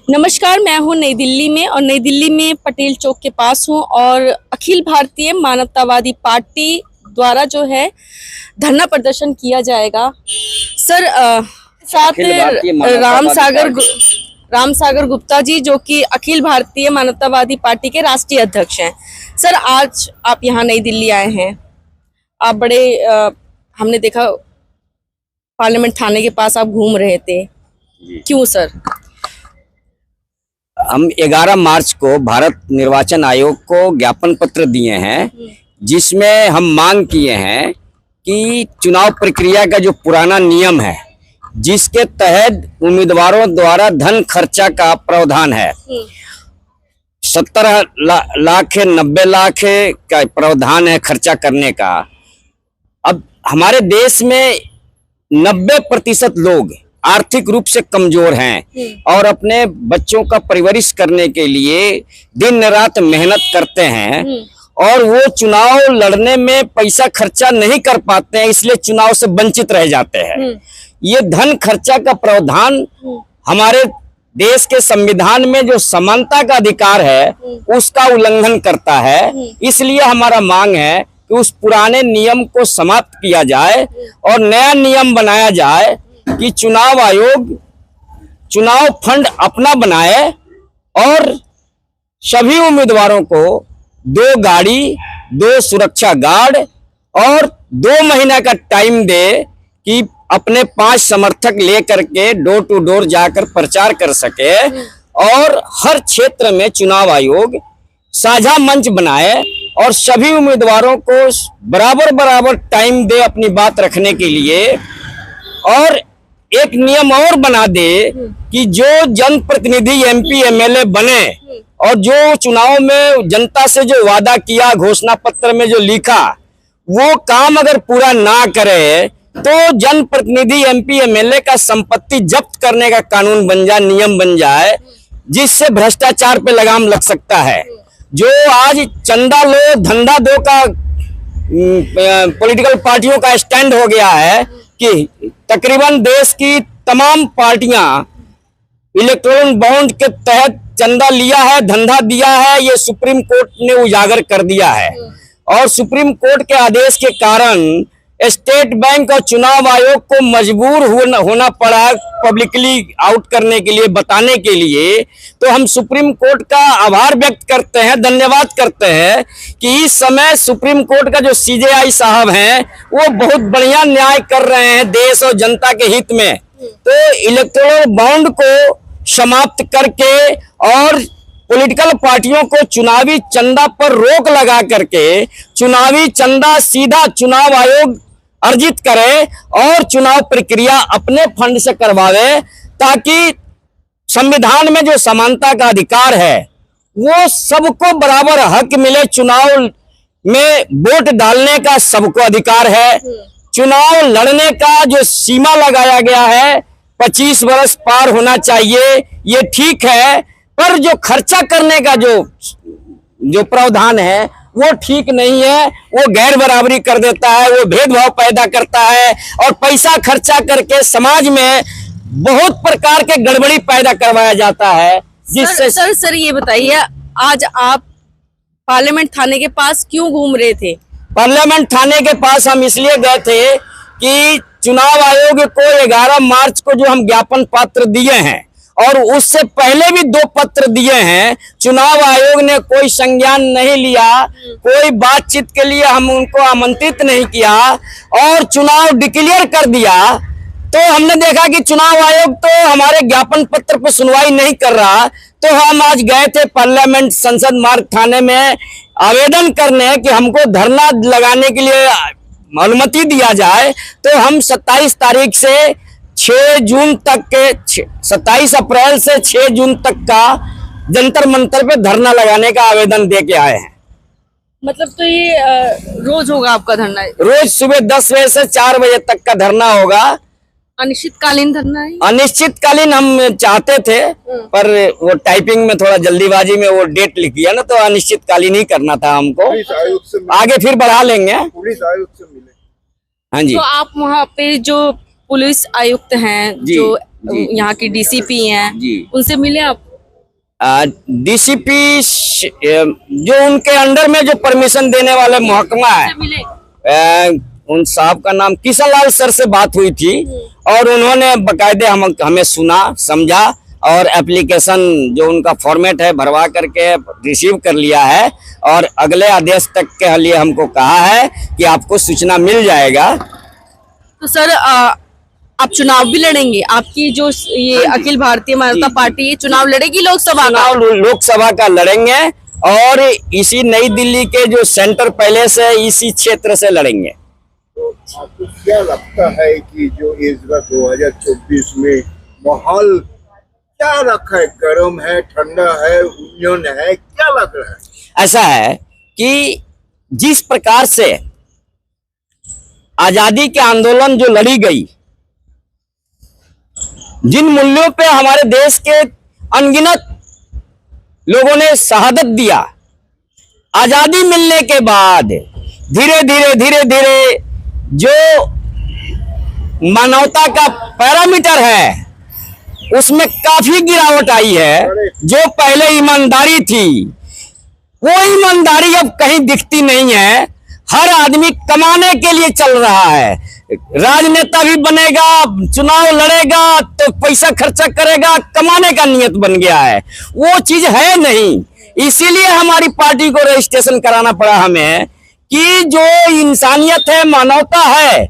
नमस्कार, मैं हूं नई दिल्ली में और नई दिल्ली में पटेल चौक के पास हूं और अखिल भारतीय मानवतावादी पार्टी द्वारा जो है धरना प्रदर्शन किया जाएगा। सर साथ राम सागर गुप्ता जी जो कि अखिल भारतीय मानवतावादी पार्टी के राष्ट्रीय अध्यक्ष हैं। सर आज आप यहाँ नई दिल्ली आए हैं, आप बड़े हमने देखा पार्लियामेंट थाने के पास आप घूम रहे थे, क्यों सर? हम 11 मार्च को भारत निर्वाचन आयोग को ज्ञापन पत्र दिए हैं, जिसमें हम मांग किए हैं कि चुनाव प्रक्रिया का जो पुराना नियम है, जिसके तहत उम्मीदवारों द्वारा धन खर्चा का प्रावधान है, 70 लाख 90 लाख का प्रावधान है खर्चा करने का। अब हमारे देश में 90% लोग आर्थिक रूप से कमजोर हैं और अपने बच्चों का परवरिश करने के लिए दिन रात मेहनत करते हैं और वो चुनाव लड़ने में पैसा खर्चा नहीं कर पाते हैं, इसलिए चुनाव से वंचित रह जाते हैं। ये धन खर्चा का प्रावधान हमारे देश के संविधान में जो समानता का अधिकार है उसका उल्लंघन करता है। इसलिए हमारा मांग है कि उस पुराने नियम को समाप्त किया जाए और नया नियम बनाया जाए कि चुनाव आयोग चुनाव फंड अपना बनाए और सभी उम्मीदवारों को 2 गाड़ी, 2 सुरक्षा गार्ड और 2 महीना का टाइम दे कि अपने 5 समर्थक लेकर के डोर टू डोर जाकर प्रचार कर सके और हर क्षेत्र में चुनाव आयोग साझा मंच बनाए और सभी उम्मीदवारों को बराबर टाइम दे अपनी बात रखने के लिए। और एक नियम और बना दे कि जो जनप्रतिनिधि MP MLA बने और जो चुनाव में जनता से जो वादा किया, घोषणा पत्र में जो लिखा, वो काम अगर पूरा ना करे तो जनप्रतिनिधि MP MLA का संपत्ति जब्त करने का कानून बन जाए, नियम बन जाए, जिससे भ्रष्टाचार पे लगाम लग सकता है। जो आज चंदा लो धंधा दो का पॉलिटिकल पार्टियों का स्टैंड हो गया है कि तकरीबन देश की तमाम पार्टियां इलेक्टोरल बॉन्ड के तहत चंदा लिया है, धंधा दिया है, ये सुप्रीम कोर्ट ने उजागर कर दिया है। और सुप्रीम कोर्ट के आदेश के कारण स्टेट बैंक और चुनाव आयोग को मजबूर होना पड़ा पब्लिकली आउट करने के लिए, बताने के लिए। तो हम सुप्रीम कोर्ट का आभार व्यक्त करते हैं, धन्यवाद करते हैं कि इस समय सुप्रीम कोर्ट का जो CJI साहब हैं वो बहुत बढ़िया न्याय कर रहे हैं देश और जनता के हित में। तो इलेक्टोरल बॉन्ड को समाप्त करके और पॉलिटिकल पार्टियों को चुनावी चंदा पर रोक लगा करके चुनावी चंदा सीधा चुनाव आयोग अर्जित करे और चुनाव प्रक्रिया अपने फंड से करवावे, ताकि संविधान में जो समानता का अधिकार है वो सबको बराबर हक मिले। चुनाव में वोट डालने का सबको अधिकार है। चुनाव लड़ने का जो सीमा लगाया गया है 25 वर्ष पार होना चाहिए, ये ठीक है, पर जो खर्चा करने का जो प्रावधान है वो ठीक नहीं है। वो गैर बराबरी कर देता है, वो भेदभाव पैदा करता है और पैसा खर्चा करके समाज में बहुत प्रकार के गड़बड़ी पैदा करवाया जाता है, जिससे सर ये बताइए, आज आप पार्लियामेंट थाने के पास क्यों घूम रहे थे? पार्लियामेंट थाने के पास हम इसलिए गए थे कि चुनाव आयोग को 11 मार्च को जो हम ज्ञापन पत्र दिए हैं और उससे पहले भी 2 पत्र दिए हैं, चुनाव आयोग ने कोई संज्ञान नहीं लिया, कोई बातचीत के लिए हम उनको आमंत्रित नहीं किया और चुनाव डिक्लेयर कर दिया। तो हमने देखा कि चुनाव आयोग तो हमारे ज्ञापन पत्र पर सुनवाई नहीं कर रहा, तो हम आज गए थे पार्लियामेंट संसद मार्ग थाने में आवेदन करने कि हमको धरना लगाने के लिए अनुमति दिया जाए। तो हम 27 तारीख से 6 जून तक के 27 अप्रैल से 6 जून तक का जंतर मंतर पे धरना लगाने का आवेदन दे के आए हैं। मतलब तो ये रोज होगा आपका धरना? रोज सुबह 10 बजे से 4 बजे तक का धरना होगा। अनिश्चितकालीन धरना है? अनिश्चितकालीन हम चाहते थे, पर वो टाइपिंग में थोड़ा जल्दीबाजी में वो डेट लिख दिया ना, तो अनिश्चितकालीन ही करना था हमको। आगे फिर बढ़ा लेंगे। पुलिस आयुक्त से मिले? हाँ जी। तो आप वहाँ पे जो पुलिस आयुक्त हैं, जो यहाँ की DCP हैं, उनसे मिले आप? डीसीपी जो उनके अंडर में जो परमिशन देने वाले महकमा है, उन साहब का नाम किशन लाल सर से बात हुई थी और उन्होंने बकायदे हमें सुना, समझा और एप्लीकेशन जो उनका फॉर्मेट है भरवा करके रिसीव कर लिया है और अगले आदेश तक के लिए हमको कहा है कि आपको सूचना मिल जाएगा। तो सर आप चुनाव भी लड़ेंगे? आपकी जो ये अखिल भारतीय मानवता पार्टी ये चुनाव लड़ेगी लोकसभा का? लोकसभा का लड़ेंगे और इसी नई दिल्ली के जो सेंटर पैलेस है इसी क्षेत्र से लड़ेंगे। तो आपको क्या लगता है कि जो इस बार 2024 में माहौल क्या रखा है? गर्म है, ठंडा है, यूनियन है, क्या लग रहा है? ऐसा है कि जिस प्रकार से आजादी के आंदोलन जो लड़ी गई, जिन मूल्यों पे हमारे देश के अनगिनत लोगों ने शहादत दिया, आजादी मिलने के बाद धीरे धीरे जो मानवता का पैरामीटर है उसमें काफी गिरावट आई है। जो पहले ईमानदारी थी वो ईमानदारी अब कहीं दिखती नहीं है। हर आदमी कमाने के लिए चल रहा है। राजनेता भी बनेगा, चुनाव लड़ेगा तो पैसा खर्चा करेगा, कमाने का नियत बन गया है, वो चीज है नहीं। इसीलिए हमारी पार्टी को रजिस्ट्रेशन कराना पड़ा हमें कि जो इंसानियत है, मानवता है,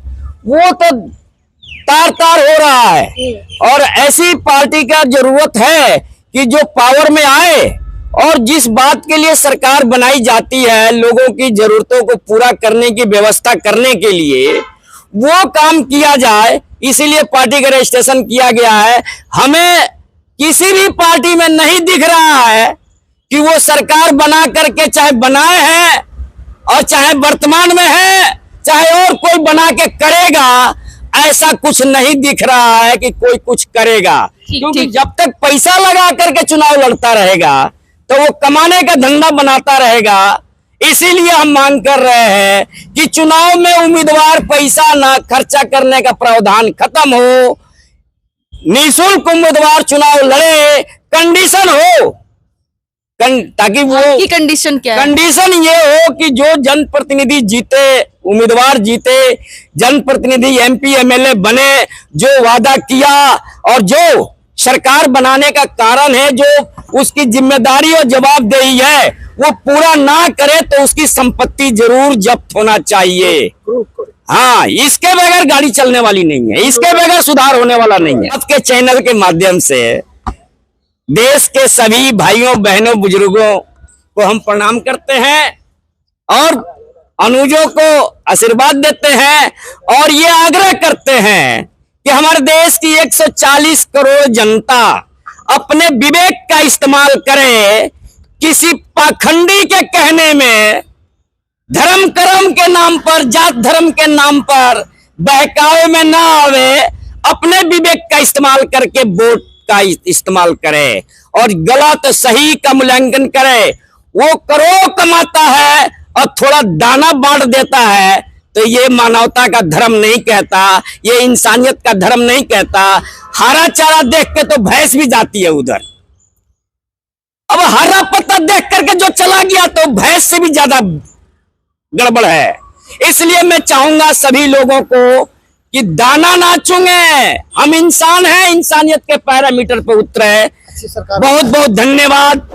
वो तो तार तार हो रहा है और ऐसी पार्टी का जरूरत है कि जो पावर में आए और जिस बात के लिए सरकार बनाई जाती है, लोगों की जरूरतों को पूरा करने की व्यवस्था करने के लिए वो काम किया जाए। इसीलिए पार्टी का रजिस्ट्रेशन किया गया है। हमें किसी भी पार्टी में नहीं दिख रहा है कि वो सरकार बना करके चाहे बनाए हैं और चाहे वर्तमान में है, चाहे और कोई बना के करेगा, ऐसा कुछ नहीं दिख रहा है कि कोई कुछ करेगा। क्योंकि जब तक पैसा लगा करके चुनाव लड़ता रहेगा तो वो कमाने का धंधा बनाता रहेगा। इसीलिए हम मांग कर रहे हैं कि चुनाव में उम्मीदवार पैसा ना खर्चा करने का प्रावधान खत्म हो, निःशुल्क उम्मीदवार चुनाव लड़े, कंडीशन हो ताकि वो की कंडीशन क्या है? कंडीशन ये हो कि जो जनप्रतिनिधि जीते, उम्मीदवार जीते, जनप्रतिनिधि एमपी एमएलए बने, जो वादा किया और जो सरकार बनाने का कारण है, जो उसकी जिम्मेदारी और जवाबदेही है, वो पूरा ना करे तो उसकी संपत्ति जरूर जब्त होना चाहिए। हाँ, इसके बगैर गाड़ी चलने वाली नहीं है, इसके बगैर सुधार होने वाला नहीं है। आपके चैनल के माध्यम से देश के सभी भाइयों बहनों बुजुर्गों को हम प्रणाम करते हैं और अनुजों को आशीर्वाद देते हैं और ये आग्रह करते हैं कि हमारे देश की 140 करोड़ जनता अपने विवेक का इस्तेमाल करे। किसी पाखंडी के कहने में, धर्म कर्म के नाम पर, जात धर्म के नाम पर बहकावे में ना आवे, अपने विवेक का इस्तेमाल करके वोट का इस्तेमाल करे और गलत सही का मूल्यांकन करे। वो करोड़ कमाता है और थोड़ा दाना बांट देता है तो ये मानवता का धर्म नहीं कहता, ये इंसानियत का धर्म नहीं कहता। हरा चारा देख के तो भैंस भी जाती है उधर। अब हरा पत्ता देख करके जो चला गया तो भैंस से भी ज्यादा गड़बड़ है। इसलिए मैं चाहूंगा सभी लोगों को कि दाना ना चुंगे, हम इंसान हैं, इंसानियत के पैरामीटर पर उतरे। बहुत बहुत धन्यवाद।